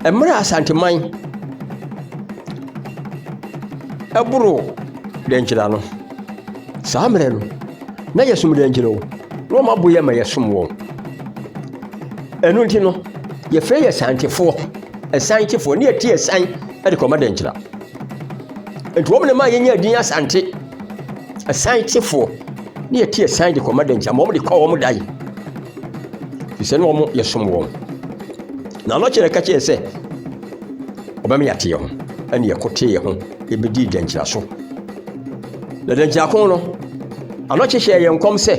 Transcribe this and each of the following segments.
Emra Asanteman Eburo Denchira no saa mmerɛ no na yɛsom Denchira o na ɔma boyɛ ma yɛsom wɔn ɛno nti no yɛfrɛ yɛ santefoɔ ɛsantefoɔ ne yɛte ɛsan ɛde kɔma Denchira nti wɔn ma yɛnya din Asante ɛsantefoɔ ne yɛte ɛsan de kɔma Denchira ma wɔn de kɔ wɔn dae fisɛ ne wɔn yɛsom wɔn na no kyerɛ ka kyerɛ sɛ ɔbɛm yɛate yɛ ho ɛne yɛkote yɛ ho yɛbɛdi Denchira so na Denchira ko no ano kyehyɛ yɛn nkɔm sɛ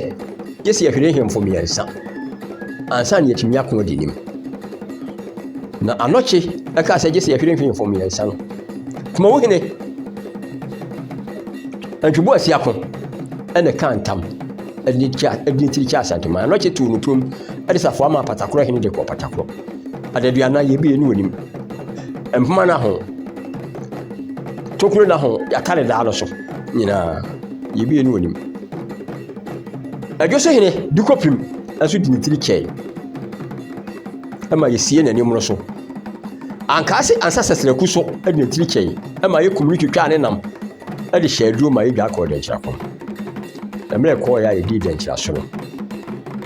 yɛsi yɛhwere hemfo mmiɛnsa ansa ne yɛtumi ako di nim na anɔkye ɛka sɛ yɛsi yɛhwere hemfo mmiɛnsa no kuma wo hene antwibo asi ako ɛne ka ntam ɛde tiri kya Asanteman anɔkye tu no tom ɛde safo ama patakoro hene de kɔ patakoro adaduana yɛbi ne wonim mpoma na ho tokuro na ho yakare daa no so nyina yɛbi ne wonim adwo so hene dukɔpim aso di ne tiri kyɛe ama yɛsie n'anim no so ankaase ansa sɛsrɛku so ɛde ne tiri kyɛe ama yɛkum no twitwa ne nam ɛde hyɛ aduro ma yɛdwa akɔ Denchira kɔm ɛmmerɛ kɔɔ yɛ a yɛdi Denchira so no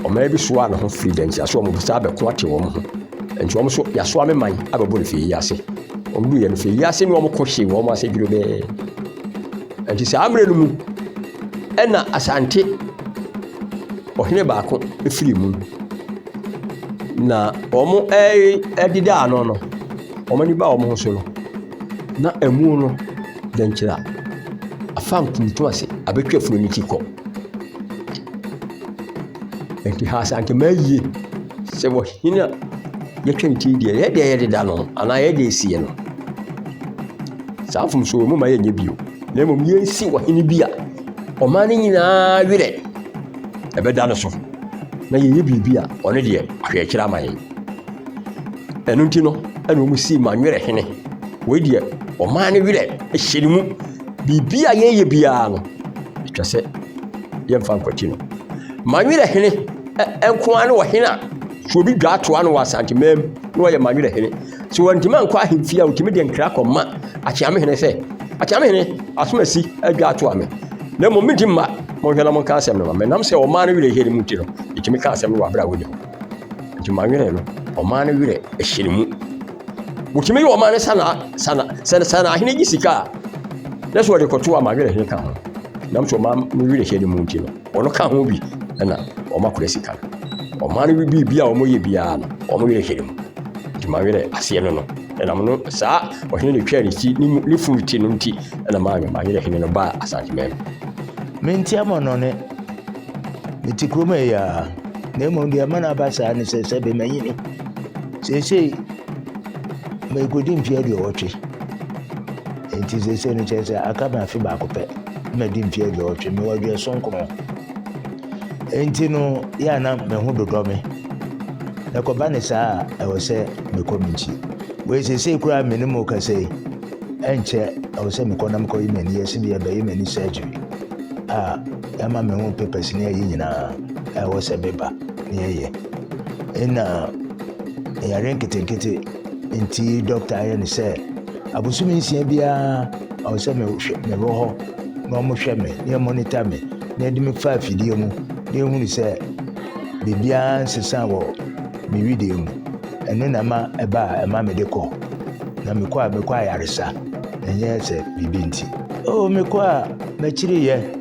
ɔmaa bi soa ne ho firi Denchira so ɔmo bisa abɛko ate wɔn ho nti wɔn so yɛasoa me man abɛbɔ ne fie yi ase wɔn du yɛ no fie yi ase ne wɔn kɔ hye wɔn ase dwuro bɛɛ nti saa mmerɛ no mu ɛna Asante ɔhene baako efiri mu na wɔn ɛdeda ano no wɔn ani ba wɔn ho so no na emu no Denchira afa nkuntu ase abɛtwa funu ne ti kɔ nti ha Asanteman yie sɛ wɔhene a yɛtwa ne ti deɛ yɛdeda no anaa yɛde esie no saa mfomso mu ma yɛnyɛ bio na mmom yɛnsi wɔhene bi a ɔman no nyinaa werɛ ɛbɛda no so na yɛyɛ biribi a ɔno deɛ ahwɛkyerɛ ama yɛn ɛno nti no ɛna ɔmu sii Manwire hene wei deɛ ɔman no werɛ ɛhyɛ ne mu biribi a yɛyɛ biara no ɛtwa sɛ yɛmfa nkwakyi no Manwire hene ɛnkoa no wɔ hene a so obi dwa atoa no wɔ Asanteman na wɔyɛ Manwire hene so wɔntimi ankɔ ahemfie a wɔtumi de nkra kɔma Akyeame hene sɛ Akyeame hene asomasi adwa atoa me na mmom menti mma monhwɛ na monka asɛm no ma menam sɛ ɔman no werɛ ɛhyɛ ne mu nti no ɛtumi ka asɛm no wɔ abrɛ a wɔdi hɔ nti Manwire no ɔman no werɛ ɛhyɛ ne mu wɔtumi yɛ ɔman no sana ahene gye sika a na so wɔde kɔto a Manwire hene ka ho nam sɛ ɔman no werɛ ɛhyɛ ne mu nti no ɔno ka ho bi ɛna ɔma kora sika no ɔman no biribi a ɔmoyɛ biara no ɔmo werɛ ɛhyɛ ne mu nti Manwire aseɛ no ɛnam no saa ɔhene ne twa ne ti ne funu ti no nti ɛna Manwire hene no baa Asanteman menti amono ne meti kroma ya na mo ndi amana ba saa ne sɛ be manyini sesei me godi mfia de ɔtwe enti sesei no kyerɛ sɛ aka ma afi baako pɛ ma di mfia de ɔtwe me wadwe sonkono enti no ya na me ho dodɔ me na kɔba ne saa ɛwɔ sɛ me kɔminti we sesei kura me ne mo kasɛi ɛnkyɛ ɛwɔ sɛ me kɔ na me kɔ yi mani yɛsi bi ɛbɛyi mani surgery yama me ho papers ne ayi nyinaa ɛwɔ sɛ beba ne yɛyɛ ɛna yare nketenkete nti doctor ayɛ ne sɛ abosome nsia biara ɛwɔ sɛ mewɔ hɔ na ɔmo hwɛ me ne monitor me na ɛde me fa afidie mu ne ehunu sɛ biribiara nsesa wɔ me widie mu ɛno na ma ɛba a ɛma me de kɔ na mekɔ ayaresa ɛnyɛ sɛ biribi nti mekɔ a makyiri yɛ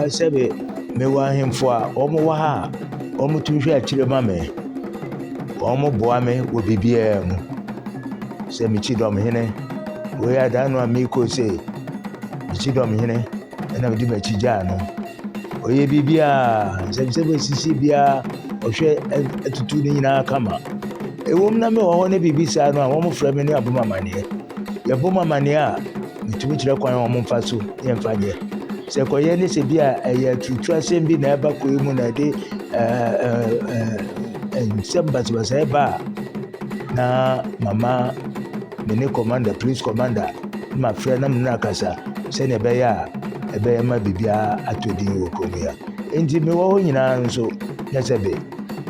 sɛbe mewɔ ahemfo a ɔmo wɔ ha a ɔmo tumi hwɛ akyire ma me ɔmo boa me wɔ biribiara mu sɛ mekyi dɔm hene wei ada no a mekɔ sɛ mekyi dɔm hene ɛna mede makyi gyaa no ɔyɛ biribiara sɛ bɛsisi biara ɔhwɛ atutu no nyinaa kama ɛwom na mewɔ hɔ ne biribi saa no a wɔmo frɛ me ne abom amanneɛ yɛbom amanneɛ a metumi kyerɛ kwan a wɔmo mfa so ne yɛmfa nyɛ sɛ kɔyɛ ne sɛ bi a ɛyɛ tutu asɛm bi na ɛba kɔi mu na ɛde nsɛm basabasa ɛba na mama me ne commander police commander ma frɛ na me na akasa sɛnea ɛbɛyɛ a ɛbɛyɛ ma biribiara atɔ din wɔ kurom ya enti mewɔ hɔ nyinaa nso nyɛ sɛ be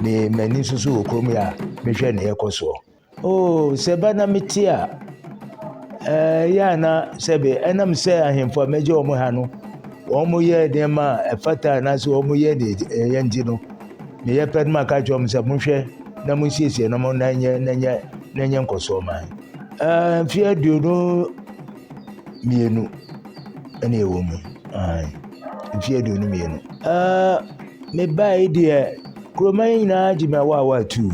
me m'ani nso so wɔ kurom ya mehwɛ ne yɛkɔ soɔ oh sebana metia ya na sebe enam se ahemfo meje omo ha no omo ye de ma efata na so omo ye de yendi no me ye ped ma ka jom se munhwe na munsiesie na mo nanye nkoso man fi aduonu mienu ene ewo mu fi aduonu mienu me bai de kroma nyina jima wa tu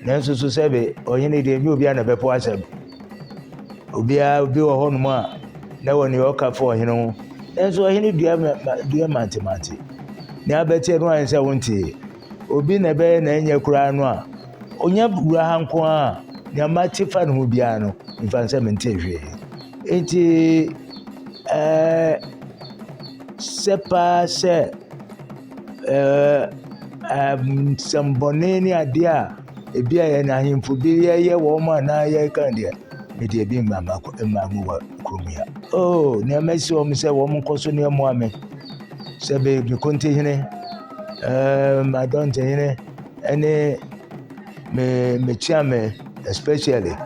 nanso so sebe onyene de mi obi ana bepo asem obi wo ho no ma na woni o ka fo hene ho nanso hene dua mantemante ne abete no an se wonte obi na be na enya kura no a onya bura hanko a ne mate fa no bia no mfanse mente hwe enti sepa se sambone ni ade a ebi a na ahemfo bi ye wo ma na ye kan de me de bi mama wa kromia oh ne mesi o mse wo mkoso ne mo ame sebe bi konte hene madonte hene ene me chiame especially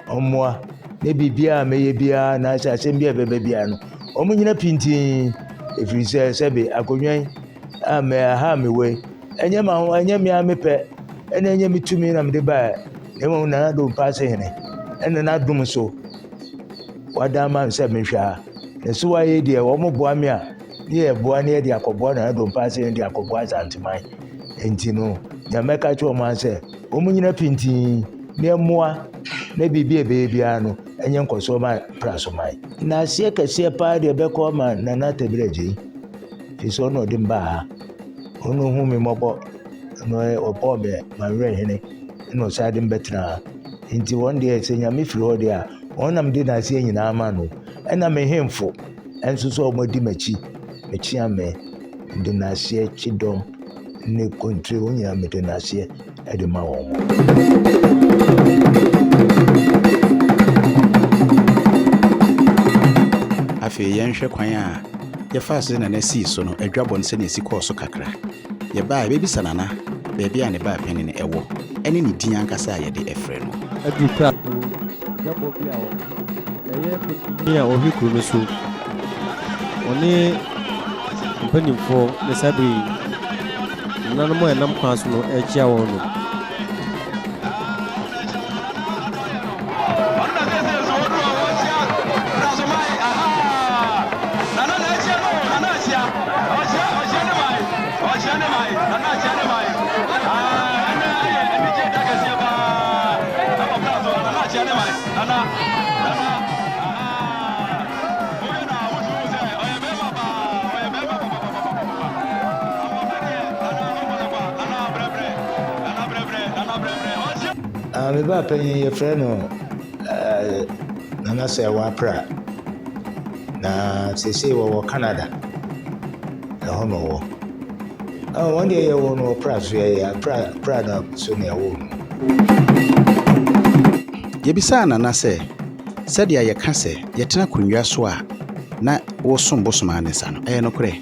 omwa ne bibia me ye bia na asem bia bebe bia no omo nyina pintin efiri sebe akonwan ame ha me we enye ma ho enye me amepe ene enye mitumi na mde ba ne mo na do pass hene ene na dum so wadama se mehwa ne so waye de wo mo boa me a ne ye boa ne de akoboa na do pass hene de akoboa zantiman enti no ya meka cho ma se o mo nyina pintin ne moa ne bibia bebia no enye nkoso ma praso mai na sie kase pa de be ko ma na na tabreji fi so no de mba onu hu me mobo no obo be Manwire hene no sade mbetra nti one day se nyame firi ho de a onam de na se nyina ama no ena me hemfo enso so omodi machi ame de na se chidom ne kontri onya me de na se e de ma wo afi yenhwe kwan a ye fast na na si so no adwabon se na si course kakra ye ba be bisa nana be a ne ba pene ne ewo ene ne din ankasa ye de efre no aduka jabo bia o ye kutumi a ohi kuro so oni mpanimfo ne sabi nanamo enam kwa so no echia won no me ba penye ye frɛ no nana sɛ wa pra na sese wo Canada na ho no wo one day ye wo no pra so ye pra na so ne wo ye bisa nana sɛ sɛde ye ka sɛ ye tena konwa so a na wo som bosoma ne sa no no kore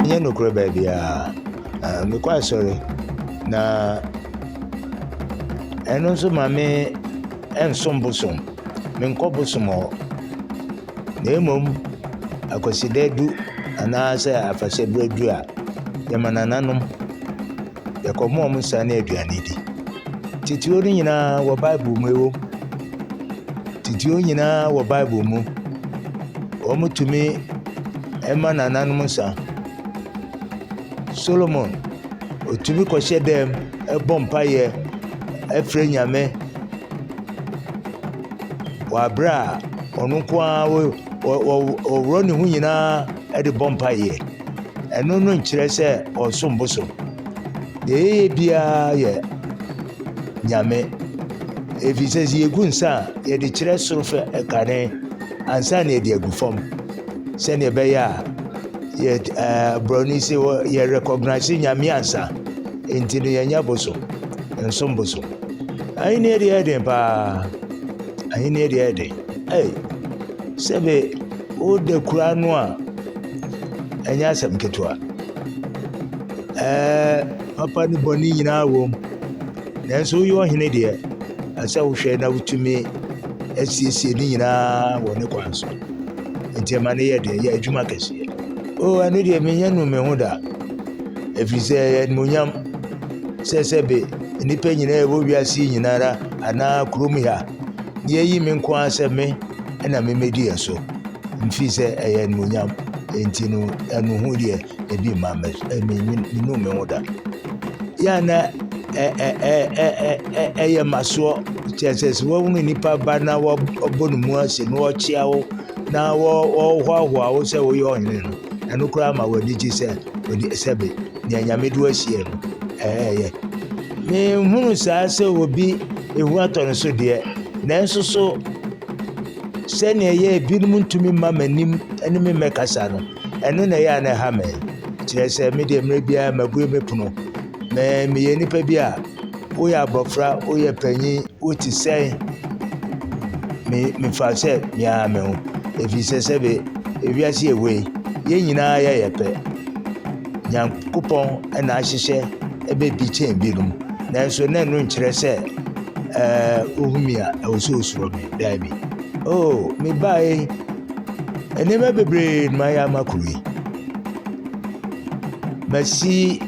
ye no kore ba bia me kwa sorry na eno so mame ensom bosom me nkobosom o na emom akosidadu ana se afase bredu a yamanananom yakomo mo sane aduane di titio ni nyina wo bible mu ewo titio nyina wo bible mu o mutumi ema nananom sa Solomon otumi ko hyedem ebompaye efre nyame wa bra onu kwa wo roni hu nyina e de bompaye eno no nkyere se osomboso de bia ye nyame efisesi yegunsa ye de kyere sorofe ekane ansa na de agufom se ne be ya ye broni se ye recognize nyame ansa enti no yenya boso ensomboso ayi ne de eden pa ayi ne de eden sebe o de kura no a enya asem ketwa papa ne bɔne nyinaa wɔ mu nanso woyɛ ɔhene deɛ asɛ wohwɛ na wotumi asiesie ne nyinaa wɔ ne kwan so nti ɛma ne yɛ deɛ yɛ adwuma kɛseɛ ɛno deɛ menyɛ no me ho da ɛfiri sɛ animuonyam sɛ be nnipa nyinaa ɛwɔ wiase nyinara anaa kurom ha ne yɛyi me nko ara sɛ me ɛna memɛdi ɛ so mfiri sɛ ɛyɛ animuonyam nti no ɛno ho deɛ ebi ma menu me ho da yɛana ɛyɛ masoɔ kyerɛ sɛ sɛ wɔhunu nnipa ba na wɔbɔ no mu ase na wɔkyea wo na wɔhoahoa wo sɛ woyɛ ɔhene no ɛno koraa ma w'ani gye sɛ be nea nyame de wahyia no ɛyɛ mehunu saa sɛ obi ehu atɔ no so deɛ nanso so sɛnea ɛyɛ binom ntumi mma m'anim ne me mmɛkasa no ɛno na ɛyɛ a na ɛha me kyerɛ sɛ me deɛ mmerɛ biara mabue me pono meyɛ nnipa bi a woyɛ abɔfra woyɛ panyin wote sɛn mefa sɛ meaa me ho ɛfiri sɛ sɛ be ewiase ɛwei yɛn nyinaa yɛyɛ pɛ nyankopɔn ɛna ahyehyɛ ɛbɛbi kyɛn binom nanso na ɛno nkyerɛ sɛ wohu mi a ɛwɔ sɛ osuro me daa bi mebae nneɛma bebree na mayɛ ama kuro yi masi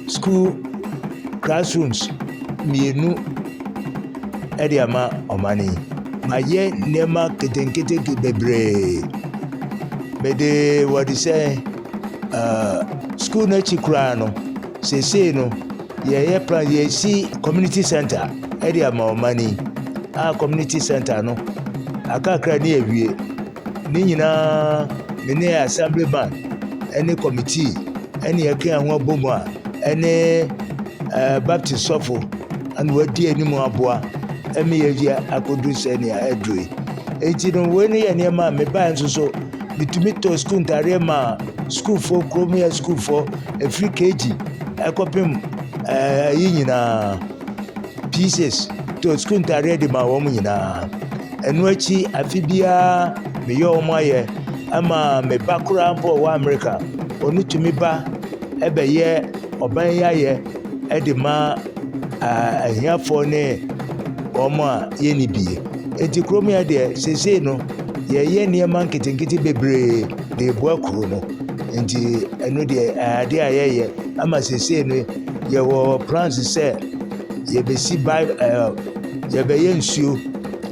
school classrooms mmienu ɛde ama ɔmane yi mayɛ nneɛma ketenkete bebree mede wɔde sɛ school no akyi koraa no seesei no yɛyɛ plan yɛsi community center ɛde ama ɔmane yi community center no akakra ne awie ne nyinaa me ne assemblyman ɛne committee ɛne yɛka ho abɔ mu a ɛne baptist sɔfo ana wadi anim aboa ɛme yɛyɛ akɔduru sɛnea ɛduru enti no wei ne yɛ nneɛma a mebae nso so metumi tɔ school ntareɛ ma schoolfoɔ kurom yɛ schoolfoɔ ɛfiri kg ɛkɔpem yi nyinaa pieces tɔ school ntareɛ de ma wɔn nyinaa ɛno akyi afi biara meyɛ wɔn ayɛ ama me ba koraa mpo wɔ America ɔno tumi ba ɛbɛyɛ ɔban yɛayɛ ɛde ma ahiafoɔ ne wɔn a yɛni bie enti kurom yɛ deɛ seesei no yɛyɛ nneɛma nketenkete bebree de eboa kuro no nti ɛno deɛ ade a yɛyɛ ama seesei no yɛwɔ plans sɛ yɛbɛsi yɛbɛyɛ nsuo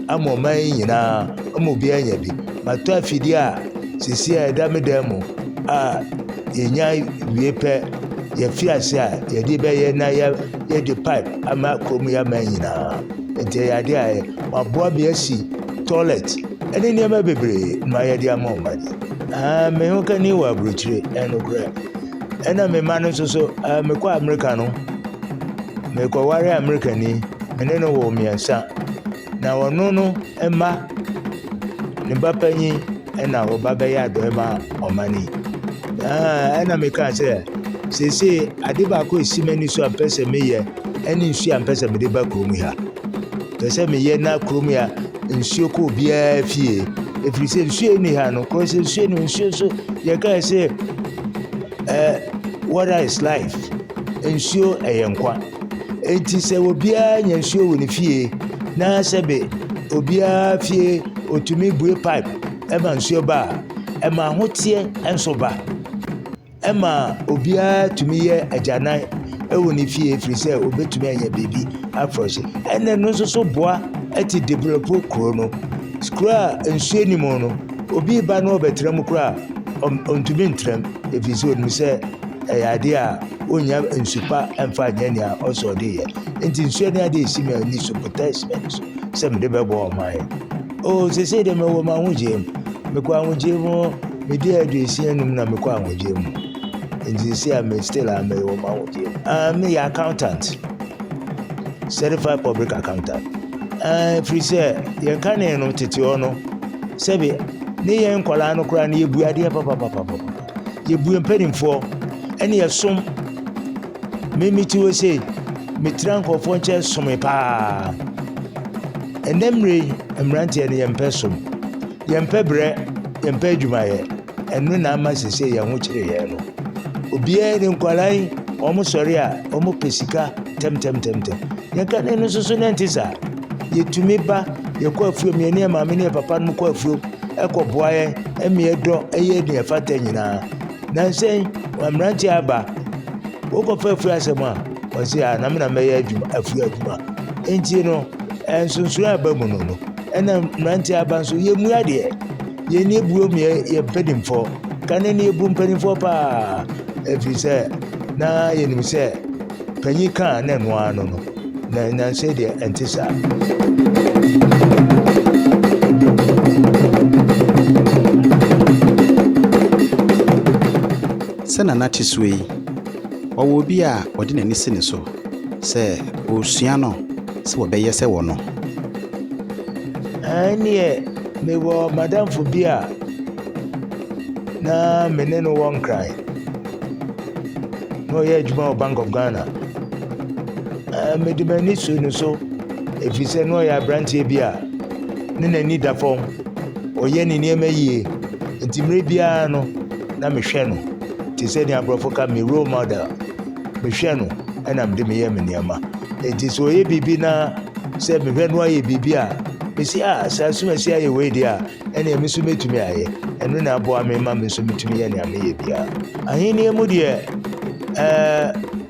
ama ɔman nyinaa ama obiara nya bi matɔ afidie a seesei a ɛda me dan mu a yɛnya wie pɛ yɛfi ase a yɛde bɛyɛ na yɛde pipe ama kurom yɛ ama nyinaa nti ɛyɛ ade a waboa me asi toilet ɛne nneɛma bebree na yɛde ama ɔmane me ho ka ni wɔ aburokyire ɛnokorɛ ɛna me ma no nso so mekɔ America no mekɔware Americani mene no wɔ mmiɛnsa na ɔno no ɛma ne ba panyin ɛna ɔba bɛyɛ adɔe ma ɔmane ɛna meka sɛ seesei ade baako esi m'ani so a mpɛ sɛ meyɛ ɛne nsuo a mpɛ sɛ mede ba kurom ha pɛ sɛ meyɛ na kurom ha nsuo kɔ obiara fie ɛfiri sɛ nsuo ni ha no kɔ sɛ nsuo so yɛka sɛ water is life nsuo ɛyɛ nkwa enti sɛ obiara nya nsuo wɔ ne fie na sɛ be obiara fie otumi bue pipe ɛma nsuo ba a ɛma ahoteɛ ɛnso ba ɛma obiara tumi yɛ agyanan ɛwɔ ne fie ɛfiri sɛ obɛtumi anya biribi afrɔhyɛ ɛnɛ no nso so boa ɛte develop kuro no kuro a nsuo ni mu no obi ba no ɔbɛtena mu kuro a ɔntumi ntram ɛfiri sɛ ɔnim sɛ ɛyɛ ade a ɔnya nsupa ɛmfa nyɛ nea ɔsɛ ɔde yɛ nti nsuo ne ade esi mi ani so potassium so sɛ mede bɛbɔ ɔman yɛ sesei deɛ mɛwɔ ma ahogyee mu mekɔ ahogyee mu medi aduosia num na mekɔ ahogyee mu nti sesei a me still a mɛwɔ ma ahogyee mu meyɛ accountant certified public accountant ɛfiri sɛ yɛnka ne no tete hɔ no sɛbe ne yɛn nkwadaa no koraa ne yɛbu adeɛ papapapapa yɛbu mpanimfoɔ ɛne yɛsom memiti wɔ sei metira nkɔfoɔ nkyɛn some paa ɛnɛ mmeranteɛ no yɛmpɛ som yɛmpɛ brɛ yɛmpɛ adwumayɛ ɛno na ama sesei yɛn ho kyerɛ yɛn no obiara ne nkwadaa ɔmo sɔre a ɔmo pesika tem yɛka ne no soso ne nte saa yɛtumi ba yɛkɔ afuom yɛne maame ne papa no kɔ afuom ɛkɔboa yɛn ɛmi ɛdɔ ɛyɛ ne ɛfata nyinaa nansɛn mmeranteɛ aba wokɔfa afuo asɛm a ɔse a na mɛyɛ afuo adwuma enti no nsonsono aba mu no ɛna mmeranteɛ aba nso yɛmu adeɛ yɛni ebuo mu yɛ mpanimfoɔ kane ne ebu mpanimfoɔ paa ɛfiri sɛ na yɛnim sɛ panyin kaa ne noa no na nansɛ deɛ ɛnte saa sɛ nana te so yi ɔwɔ obi a ɔde n'ani si ne so sɛ ɔsua no sɛ wɔbɛyɛ sɛ wɔ no ɛneɛ mewɔ madamfo bi a na mene no wɔ nkran na ɔyɛ adwuma wɔ Bank of Ghana mede m'ani so no so ɛfiri sɛ na ɔyɛ aberanteɛ bi a ne n'ani da fam ɔyɛ ne nneɛma yie nti mmerɛ biara no na mehwɛ no te sɛ ne aborɔfo ka me role model mehwɛ no ɛna mede meyɛ me nneɛma nti sɛ ɔyɛ biribi na sɛ mehwɛ no ayɛ biribi a mesi saa sumasi ayɛ wei deɛ a ɛna me nso mɛtumi ayɛ ɛno na aboa me ma me nso mɛtumi yɛ nea meyɛ biara ahenni mu deɛ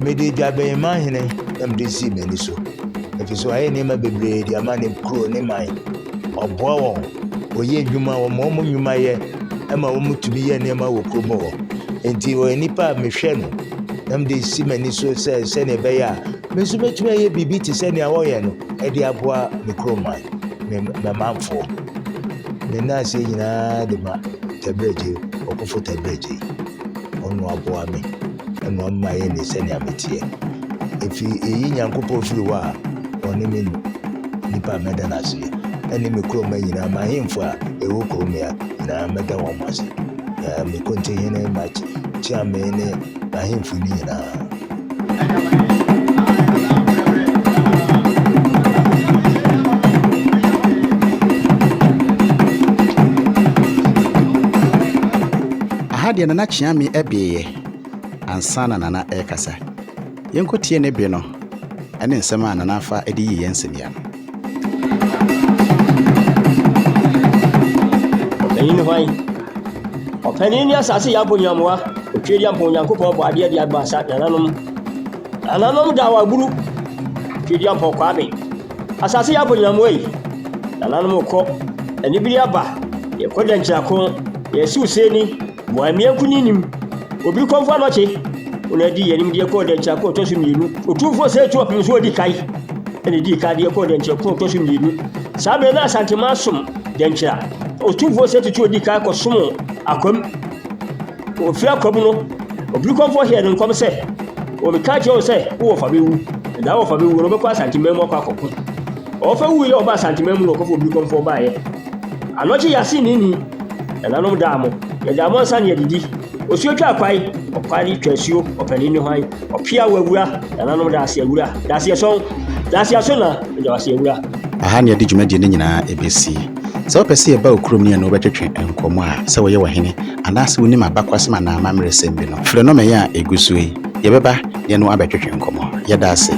mede dwabɛnma ahene na mede sii m'ani so ɛfiri sɛ ɔayɛ nneɛma bebree de ama ne kuro ne man ɔboa wɔn ɔyɛ nnwuma wɔma ɔmo nnwuma yɛ ɛma wɔn tumi yɛ nneɛma wɔ kurom hɔ nti ɔyɛ nipa a mehwɛ no na mede si m'ani so sɛnea ɛbɛyɛ a me nso mɛtumi ayɛ biribi te sɛnea wɔyɛ no ɛde aboa me kurom man mɛmanfoɔ ne nnaase nyinaa de ma Tabrɛgye ɔkɔfo Tabrɛgye ɔno aboa me ɛna ɔmma yɛ ne sɛnea meteɛ ɛfiri ɛyi Nyankopɔn firi hɔ a ɔne me nipa a mɛda no ase ɛne me kurom nyinaa mahemfo a ɛwɔ kurom a nyinaa mɛda wɔn ase me kɔntɛhene ma kyiame ne mahemfo no nyinaa deɛ nana kyiame ɛbeeɛ ansa na nana ɛrekasa yɛnkɔtie ne bi no ɛne nsɛm a nana afa ɛde yi yɛn nsɛmia no ɔpanyin ne hwan ɔpanyin ne asase yɛ apɔnyamoa otwe di ampɔ Nyankopɔn bɔ adeɛ de aba asa nananom da wɔ aburu twe di ampɔ kwabe asase yɛ apɔnyamoa yi nananom kɔ anibiri aba yɛkɔ dɛnkyerako yɛsiw seni Mwamia kuninim obi konfo anoche unadi yenim die ko den chako to sumienu otufo se tu opin so di kai ene di kai die ko den chako to sumienu sabe na Asante masum den chira otufo se tu di kai ko sumo akom ofi akom no obi konfo here den kom se o mi ka je o se wo fa bewu da wo fa bewu no be ko Asante memo kwa kokko o fa wu ye o ba Asante memo no ko fo obi konfo ba ye anoche yasi ni enanom daamo yɛdamo nsa ne yɛdidi osuo twa akwai ɔkwari twasuo ɔpani ne hwan ɔpia wawura enanom da ase awura da ase so na da ase awura aha ne yɛde dwumadie ne nyinaa ɛbɛsi sɛ wopɛ sɛ yɛba okurom ne no wobɛtwetwe nkɔmmɔ a sɛ wɔyɛ wahene anaasɛ wonim abakwasɛm anaa mammerɛsɛm bi no frɛ no mɛyɛ a ɛgu so yi yɛbɛba ne no abɛtwetwe nkɔmmɔ yɛda ase